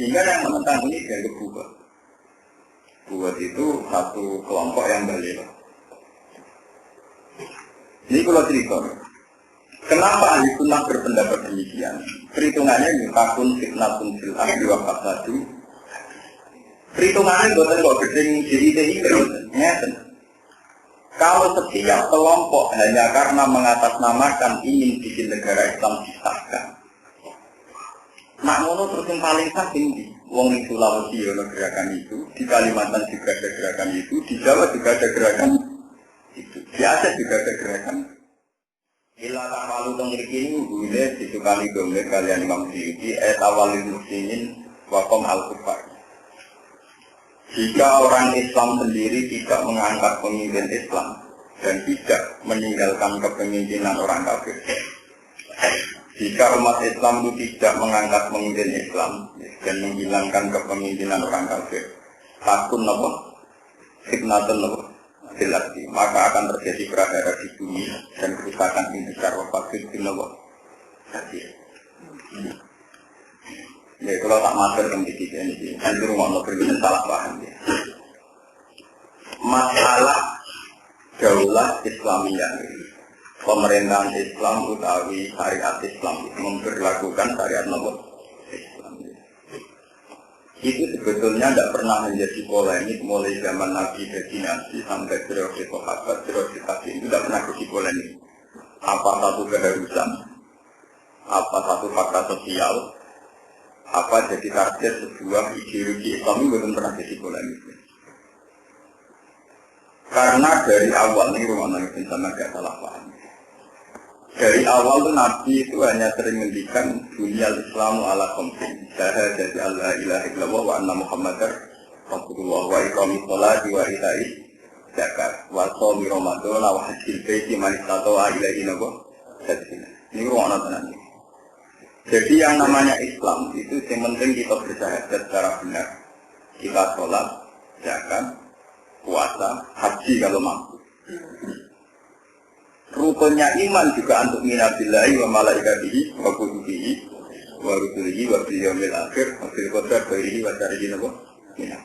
Sehingga yang menentang ini dianggap buat. Buat itu satu kelompok yang balik. Ini kalau cerita. Kenapa ahli sunnah berpendapat demikian? Perhitungannya ini takun fitnatun fil ahli wa fasadu. Perhitungannya buatan kok gedeng diri ini. Kalau setiap kelompok hanya karena mengatasnamakan ingin bikin negara Islam disahkan, nak ngono terus yang paling sah tinggi. Wong di Sulawesi ada gerakan itu, di Kalimantan juga ada gerakan itu, di Jawa juga ada gerakan itu, di Aceh juga ada gerakan. Ila ta'alu tengrik ini boleh disukani domir kalian Imam Syuuti awalil muslimin wakom al-kufar. Jika orang Islam sendiri tidak mengangkat pemimpin Islam dan tidak meninggalkan kepemimpinan orang kafir, jika umat Islam itu tidak mengangkat pemimpin Islam dan menghilangkan kepemimpinan orang kafir, takun apa? Fitnatun apa? Dilati, maka akan terjadi prahara di bumi dan kerusakan yang besar wafat di apa? Ya kalau tak masuk yang di sini ini, nanti rumah Allah berbeda salah paham ya. Masalah daulah Islamiyah, pemerintahan Islam utawi syariat Islam memperlakukan syariat Islam. Itu sebetulnya tidak pernah menjadi polemik mulai zaman Nabi dari Nabi sampai periode sahabat, periode tabi'in itu tidak pernah jadi polemik. Apa satu keharusan, apa satu fakta sosial, apa jadi target sebuah ideologi Islam itu belum pernah jadi polemik. Karena dari awal ini rumah nangis sama agak salah paham. Dari awal itu Nabi itu hanya sering mendikan dunia Islamu ala komsin. Syahadati alla ilaha illallah wa anna Muhammadar Rasulullah wa iqamis sholati wa ita'i zakat wa shaumi Ramadan wa hajjil baiti man istata'a ilaihi sabila. Ini rumah nangis. Jadi yang namanya Islam itu yang penting kita bersyahadat secara benar. Kita sholat, zakat, puasa, haji kalau mampu. Rukunnya iman juga untuk minabillahi wa malaikatihi wa kutubihi wa rusulihi wa bil yaumil akhir wa bil qadar khairihi wa syarrihi minah.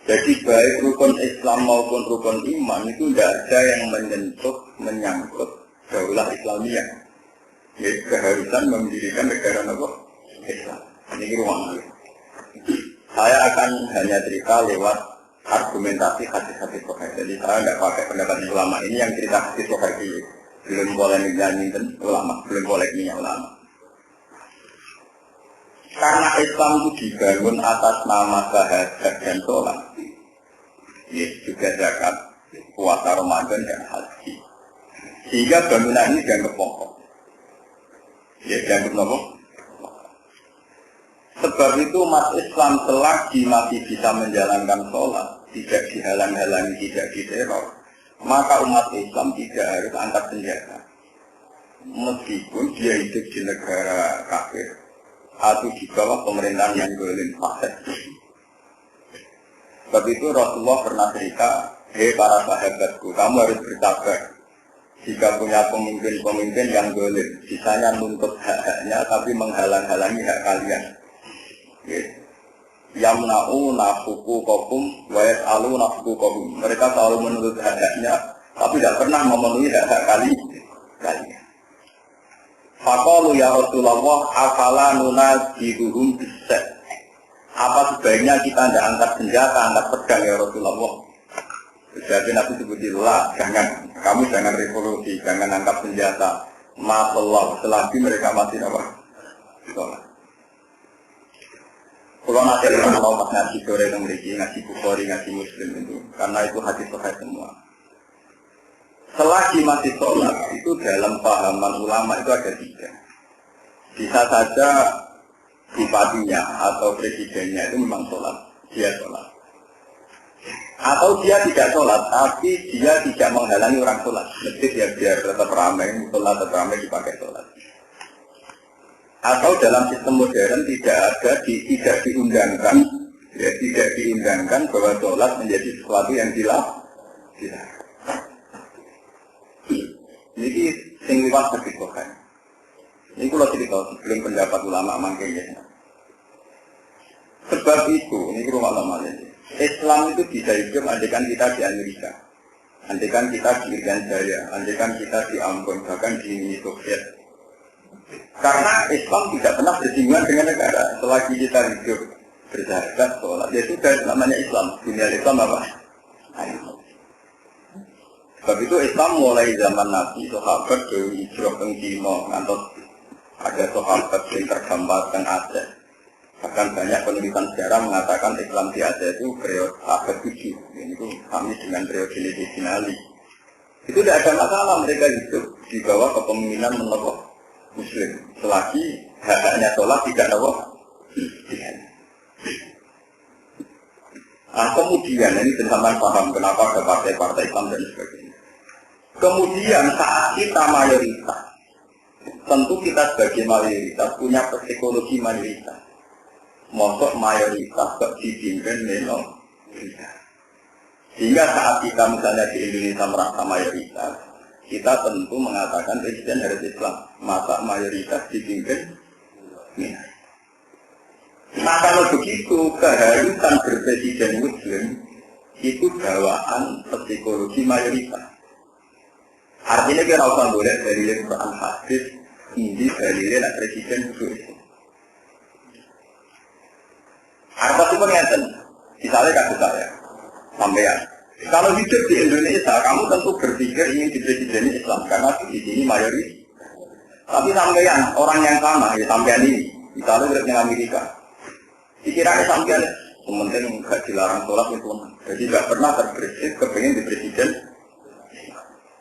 Jadi baik rukun Islam maupun rukun iman itu tidak ada yang menyangkut daulah Islamiyah. Yaitu keharusan mendirikan negara Islam. Ini rumah. Saya akan hanya cerita lewat argumentasi hadis-hadis sahih. Jadi saya tidak pakai pendapat ulama ini yang cerita hadis sahih. Belum boleh menjanjikan ulama, belum boleh minyak ulama. Karena Islam itu dibangun atas nama syahadat dan sholat. Juga zakat, puasa Ramadan dan haji. Sehingga bangunan ini dianggap pokok. Ya, dianggap apa? Sebab itu umat Islam selagi masih bisa menjalankan sholat, tidak dihalang-halangi, tidak diteror, maka umat Islam tidak harus angkat senjata. Meskipun dia hidup di negara kafir atau di bawah pemerintahan yang zalim fasik. Sebab itu Rasulullah pernah cerita, hei para sahabatku, kamu harus bersabar. Jika punya pemimpin-pemimpin yang zalim, bisanya nuntut hak-haknya tapi menghalang-halangi hak kalian. Yamna'u nafuqukum wa yas'alu nafuqukum. Mereka selalu menuntut hak-haknya tapi tidak pernah memenuhi hak-hak kalian. Faqalu ya Rasulullah afala nunajiduhum bis-sayf. Apa sebaiknya kita tidak angkat senjata, angkat pedang ya Rasulullah? Jadi Nabi sebutlah, kamu jangan revolusi, jangan angkat senjata. Ma'allah, selagi mereka masih apa? Sholat. Kalau nanti orang mau ngaji sore yang memiliki ngaji Bukhari, ngaji Muslim itu, karena itu hadis sahih semua. Selagi masih sholat, itu dalam pahaman ulama itu ada tiga. Bisa saja bupatinya atau presidennya itu memang sholat, dia sholat. Atau dia tidak sholat, tapi dia tidak menghalangi orang sholat. Mesti dia biar tetap ramai, sholat tetap ramai dipakai sholat. Atau dalam sistem modern tidak diundangkan, ya tidak diundangkan bahwa sholat menjadi sesuatu yang dilarang. Ini sing liwat berdiskokan. Ini kalau cerita sebelum pendapat ulama mangkenya. sebab itu, ini rumah lama ini. Islam itu bisa hidup andaikan kita di Amerika, andaikan kita di Irian Jaya, andaikan kita di Ambon, bahkan di Uni Soviet. Karena Islam tidak pernah bersinggungan dengan negara. Selagi kita hidup bersahabat, sholat, ya sudah namanya Islam. Dunia Islam apa? Ayo. Sebab itu Islam mulai zaman Nabi, sahabat dari hijrah ke Cina, ngantos ada sahabat yang tergambar dan Aceh. Bahkan banyak penelitian sejarah mengatakan Islam di Aceh itu periode abad 7. Itu kami dengan periode Sinali. Itu tidak ada masalah, mereka hidup di bawah kepemimpinan menurut Muslim. Selagi hak-haknya sholat tidak ada. Nah, kemudian ini bersama paham kenapa ada partai-partai Islam dan sebagainya. Kemudian saat kita mayoritas, tentu kita sebagai mayoritas punya psikologi mayoritas. Mosok mayoritas kok dipimpin minoritas. Sehingga saat kita misalnya di Indonesia merasa mayoritas, kita tentu mengatakan presiden harus Islam. Masa mayoritas dipimpin minoritas. Nah kalau begitu, keharusan berpresiden Muslim itu bawaan psikologi mayoritas. Artinya kita usah boleh dari Quran hadis ini dari presiden itu. Artinya itu pengertian. Misalnya kasus saya, sampean. Kalau hidup di Indonesia, kamu tentu berpikir ingin di presiden Islam karena di sini mayoritas. Tapi sampean orang yang sama, ya sampean ini, misalnya di Amerika. Dikiranya sampai sementing nggak dilarang sholat itu, jadi nggak pernah terbersih kepingin di presiden.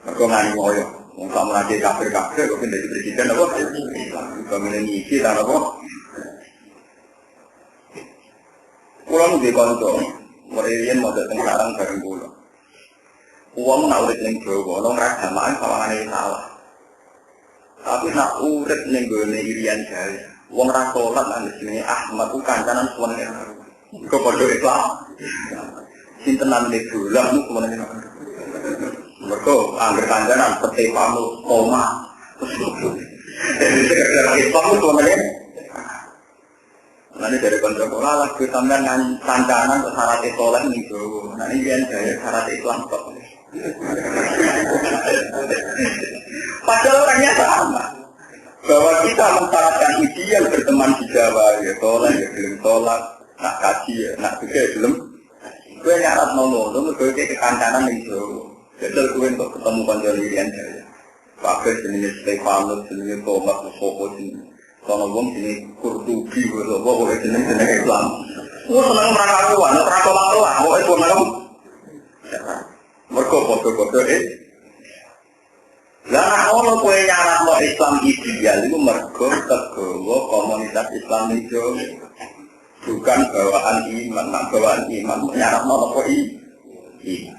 Mereka ngani ngoyo, nggak merajai kafir-kafir, kepingin jadi presiden apa? Kepingin ngisi dan apa? Pulang di kantor, merian mau datang sekarang bareng pulang. Uang nak urut neng Jawa, nong ragamaan kawangan salah. Tapi nak urut neng Irian Jaya. Wong ra salat nang sini Ahmad ku kancanan suwene. Kok padha Islam. Sinten namine dolan ku suwene. Mergo angger kancanan pete pamu koma. Islam ku suwene. Nanti dari kanca-kanca lah ku sampean nang kancanan kok syarat salat ning Jawa. Nah iki yen syarat Islam kok. Padahal orangnya sama. Bahwa kita mensyaratkan ideal berteman di Jawa, ya tolak, ya belum tolak, nak kaji, ya nak juga ya belum. Gue nyarat ngomong, gue kayak kekancanan yang jauh. Jadi gue untuk ketemu konjol Irian Jaya. Pakai jenis Stefanus, jenis Thomas, Sopo, jenis Sonobong, jenis Kurtubi, gue jenis Islam. Gue senang merangkakuan, terakolah-kolah, gue itu menang. Mereka bodoh-bodoh Lah ono kowe nyaratno Islam ideal itu mergo kegawa komunitas Islam itu bukan bawaan iman, bawaan iman nyaratno apa iman.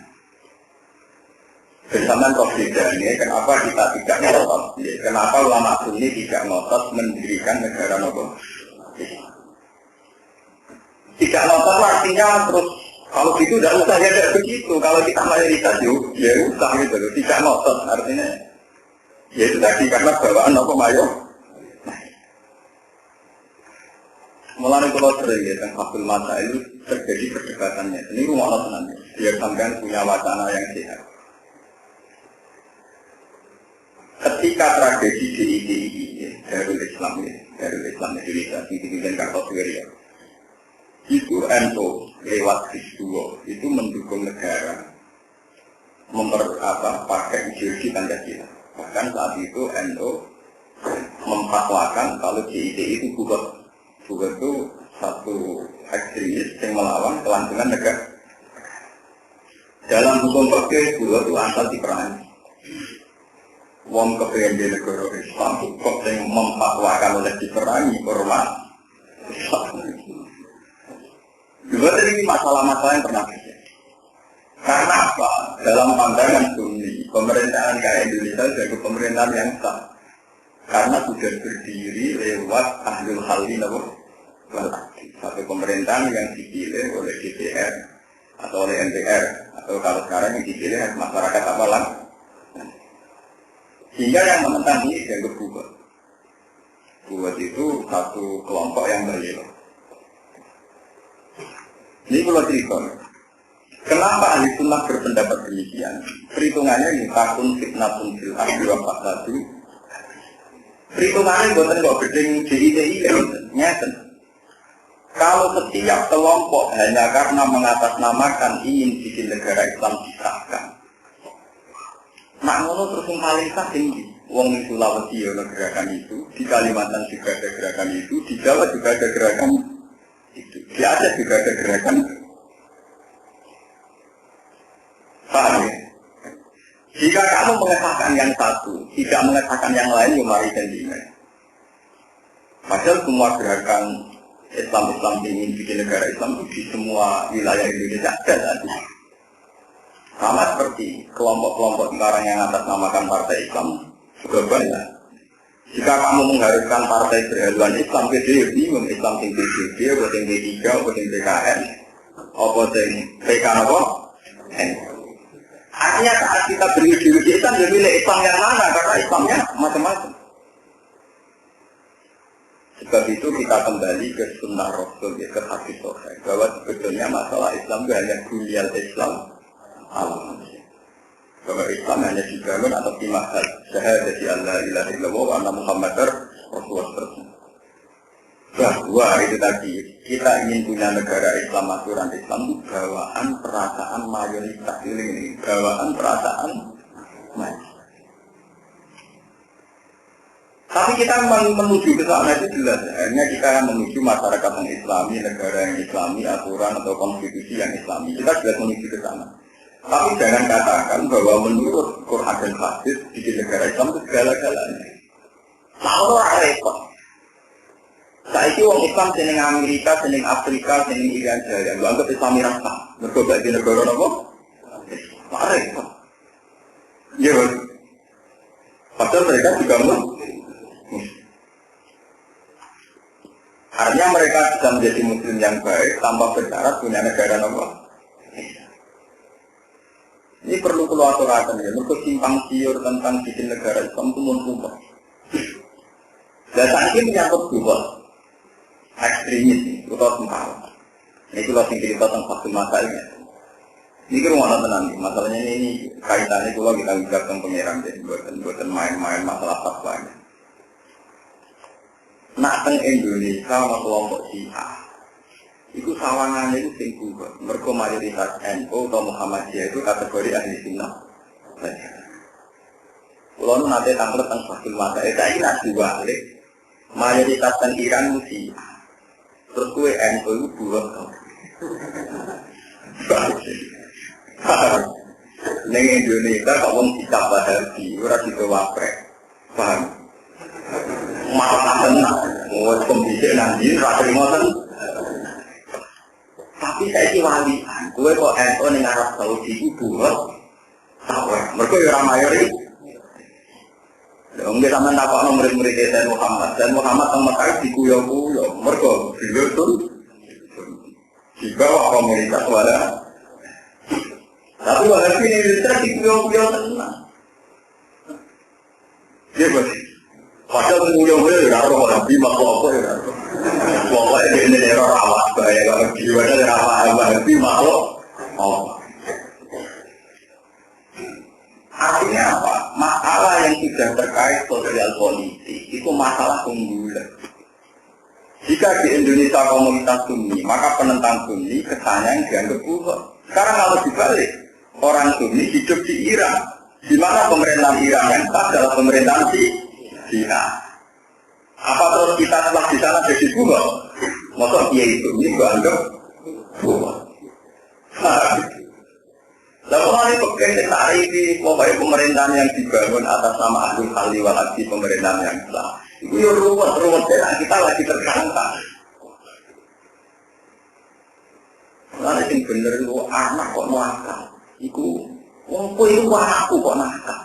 Bersama Rofiqani, kenapa kita tidak ngotot? Kenapa ulama sunni tidak ngotot mendirikan negara nopo? Tidak ngotot artinya terus kalau itu tidak usah ya tidak begitu. Kalau kita mayoritas ya usah gitu loh. Tidak ngotot artinya. Ya itu tadi karena bawaan apa mayo. Mulai kalau sering ya tentang fakul masa itu terjadi perdebatannya. Ini rumah Allah biar sampean punya wacana yang sehat. Ketika tragedi DIY Darul Islam Indonesia dibikin Kartosuwir ya, itu NU lewat Kristus itu mendukung negara pakai ideologi Pancasila. Bahkan saat itu NU memfatwakan kalau DIY itu bukan itu satu ekstremis yang melawan kelangsungan negara. Dalam hukum fikih bukan itu asal diperangi. Wong kepengen di negara Islam kok yang memfatwakan oleh diperangi hormat. Juga ini masalah-masalah yang pernah terjadi. Karena apa? Dalam pandangan Sunni, pemerintahan kayak Indonesia sebagai pemerintahan yang sah. Karena sudah berdiri lewat ahlul halli satu pemerintahan yang dipilih oleh DPR atau oleh MPR atau kalau sekarang yang dipilih masyarakat apalah. Sehingga yang menentang ini dianggap buat. Buat itu satu kelompok yang baik. Ini kalau cerita. Kenapa ahli sunnah berpendapat demikian? Perhitungannya ini takun fitnatun fil ardi wa fasadu. Perhitungannya buatan kok gedeng DITI nyeten. Kalau setiap kelompok hanya karena mengatasnamakan ingin bikin negara Islam disahkan, nak ngono terus yang paling sah tinggi. Wong di Sulawesi ada gerakan itu, di Kalimantan juga ada gerakan itu, di Jawa juga ada gerakan itu, di Aceh juga ada gerakan. Paham ya? Jika kamu mengesahkan yang satu, tidak mengesahkan yang lain, ya mari janjinya. Padahal semua gerakan Islam ingin bikin negara Islam itu di semua wilayah Indonesia ada tadi. Sama seperti kelompok-kelompok sekarang yang atasnamakan partai Islam juga banyak. Jika kamu mengharuskan partai berhaluan Islam, jadi bingung Islam yang PBB, apa yang P3, apa yang PKN, apa yang PK apa? Artinya saat kita berideologi Islam, ya milih Islam yang mana? Karena Islamnya macam-macam. Sebab itu kita kembali ke sunnah Rasul, ke hadis sahih, bahwa sebetulnya masalah Islam itu hanya dunia Islam alam. Bahwa Islam hanya dibangun atau dimahal syahadati Allah ilaha illallah wa anna Muhammadar Rasulullah. Bahwa itu tadi kita ingin punya negara Islam, aturan Islam itu bawaan perasaan mayoritas ini, bawaan perasaan mayoritas. Tapi kita menuju ke sana itu jelas, hanya kita menuju masyarakat yang Islami, negara yang Islami, aturan atau konstitusi yang Islami. Kita jelas menuju ke sana. Tapi jangan katakan bahwa menurut Quran dan hadis di negara Islam itu segala-galanya. Lalu repot. Saiki wong Islam seneng Amerika, seneng Afrika, seneng Iran Jaya. Lu anggap Islami rasa. Mergo di negara apa? Repot. Ya, padahal mereka juga artinya mereka bisa menjadi muslim yang baik tanpa bersyarat punya negara apa? Ini perlu aturakan ya, mereka simpang siur tentang bikin negara Islam itu mumpah. Dan saat ini menyangkut dua ekstremis, atau sempal. Ini kalau singkir kita tentang vaksin masalahnya. Ini kan rumah tenang, masalahnya ini kaitannya kalau kita bicara pengeran deh, buatan main-main masalah fatwanya. Nak teng Indonesia sama kelompok Syiah, itu sawangannya itu singguh. Mereka mayoritas NU atau Muhammadiyah itu kategori ahli sunnah. Kalau nanti tanggal tentang vaksin masalahnya, saya ini nasi balik. Mayoritas teng Iran itu Syiah. Terus kue NU itu buat neng Indonesia kok wong dicap Wahabi, ora diwaprek. Paham? Malah tenang, mau pembisik nanti rasa ngoten. Tapi saya ki walian, kowe kok NU ning Arab Saudi iku buat tahu. Mergo ya ora mayoritas. Lha nggih sampean takokno murid-murid Sayyid Muhammad. Dan Muhammad teng Mekah dikuyo-kuyo, mergo beliau tuh di bawah komunitas wala. Tapi walau ini terus dikuyo-kuyo tenang. Dia bersih. Padahal kuyo-kuyo ya roh Nabi makhluk apa ya. Pokoknya ini daerah rawat bahaya kalau jiwanya daerah Nabi makhluk. Oh. Artinya apa? Masalah yang sudah terkait sosial politik itu masalah unggulan. Jika di Indonesia komunitas Sunni, maka penentang Sunni kesannya yang dianggap buruk. Sekarang kalau dibalik, orang Sunni hidup di Iran, di mana pemerintahan Iran yang sah adalah pemerintahan Syiah. Apa terus kita setelah di sana jadi buruk? Masa dia itu ini dianggap buruk. Lalu ini pekerjaan tarifi, pokoknya pemerintahan yang dibangun atas nama Abdul Khali Waladi, pemerintahan yang sah. Itu ya ruwet dan kita lagi terkangkang. Lalu yang benar itu anak kok nakal. Itu, itu anakku kok nakal.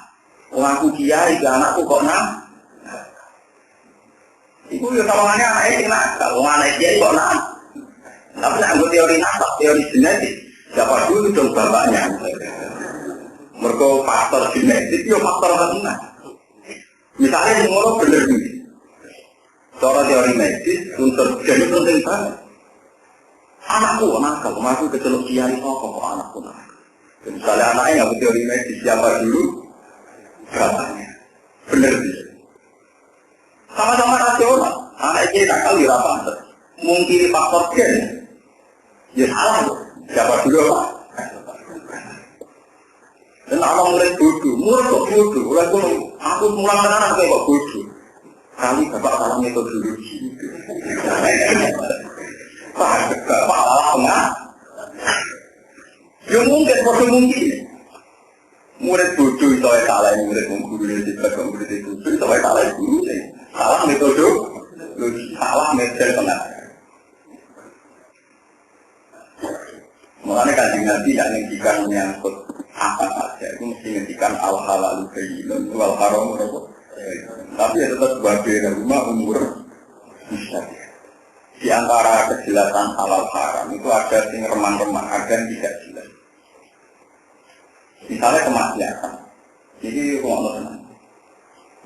Aku kiai, anakku kok nakal. Itu ya tawangannya anaknya yang nakal. Anak kiai kok nakal. Tapi anggota teori nakal, teori genetik. Siapa dulu dong bapaknya? Mereka faktor genetik, ya faktor mana? Misalnya semua benar ini. Cara teori medis, unsur genetik penting banget. Anakku nakal, aku kecelok kiai kok anakku nakal. Misalnya anaknya nggak betul medis siapa dulu, bapaknya. Bener sih. Sama-sama rasional. Anak ini nakal di apa? Mungkin faktor gen. Ya salah loh. Siapa dulu pak? Dan anak murid murid kok bodoh. Aku mulang anak kayak kok bodoh. Kali bapak salah metodologi. Pak salah enggak? Ya mungkin. Murid bodoh itu salah murid guru itu murid itu salah guru. Salah metodologi, salah metode pengajaran. Makanya kajian nanti tidak menghentikan menyangkut apa saja, itu mesti menghentikan al-halal al-bayyinun wal-haram al-bayyinun. Tapi ya tetap sebagai rumah umur bisa. Di antara kejelasan halal haram itu ada yang remang-remang, ada yang tidak jelas. Misalnya kemaksiatan. Jadi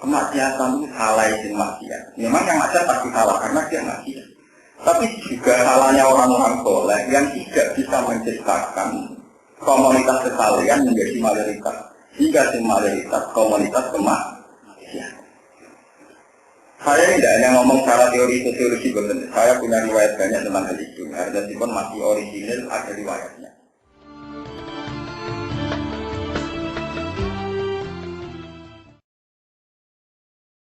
kemaksiatan itu salah yang maksiat. Memang yang maksiat pasti salah karena dia maksiat. Tapi juga salahnya orang-orang soleh yang tidak bisa menciptakan komunitas kesalahan menjadi mayoritas. Hingga si mayoritas komunitas kemaksiatan. Saya tidak hanya ngomong secara teori sosiologi, betul. Saya punya riwayat banyak tentang hal itu. Artinya masih orisinil ada riwayat.